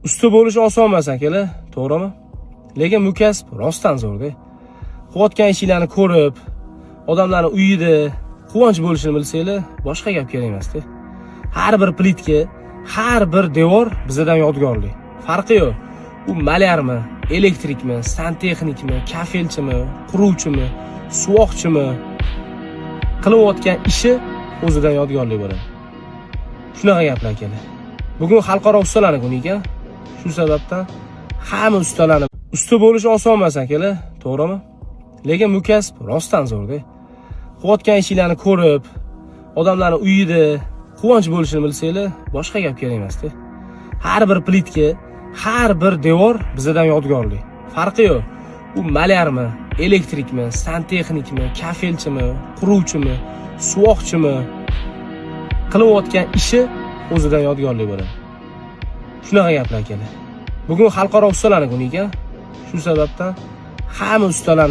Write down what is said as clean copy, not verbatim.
Usta bo'lish oson emas akalar, to'g'rimi? Lekin bu kasb rostdan zo'rda. Qilayotgan ishinglarni ko'rib, odamlarning uyida quvonch bo'lishini bilsanglar, boshqa gap kerak emas-da. Har bir plitka, har bir devor bizdan yodgorlik. Farqi yo'q. U malyarmi, elektrikmi, santexnikmi, kafelchimi, quruvchimi, suvoqchimi, qilayotgan ishi o'zidan yodgorlik bo'ladi. Shunaqa gaplar akalar. Bugun xalqaro ustalarning kuni ekan. Shu sababdan hamma ustalarni usta bo'lish oson emas akalar, to'g'rimi? Lekin bu kasb rostdan zo'rda. Qilayotgan ishinglarni ko'rib, odamlarning uyida quvonch bo'lishini bilsanglar, boshqa gap kerak emas-da. Har bir plitka, har bir devor bizdan yodgorlik. Farqi yo'q. U malyarmi, elektrikmi, santexnikmi, kafelchimi, quruvchimi, suvoqchimi, qilayotgan ishi o'zidan yodgorlik bo'ladi. Shunaqa gaplar akalar. Bugun xalqaro ustalarning kuni ekan. Shu sababdan hamma ustalarni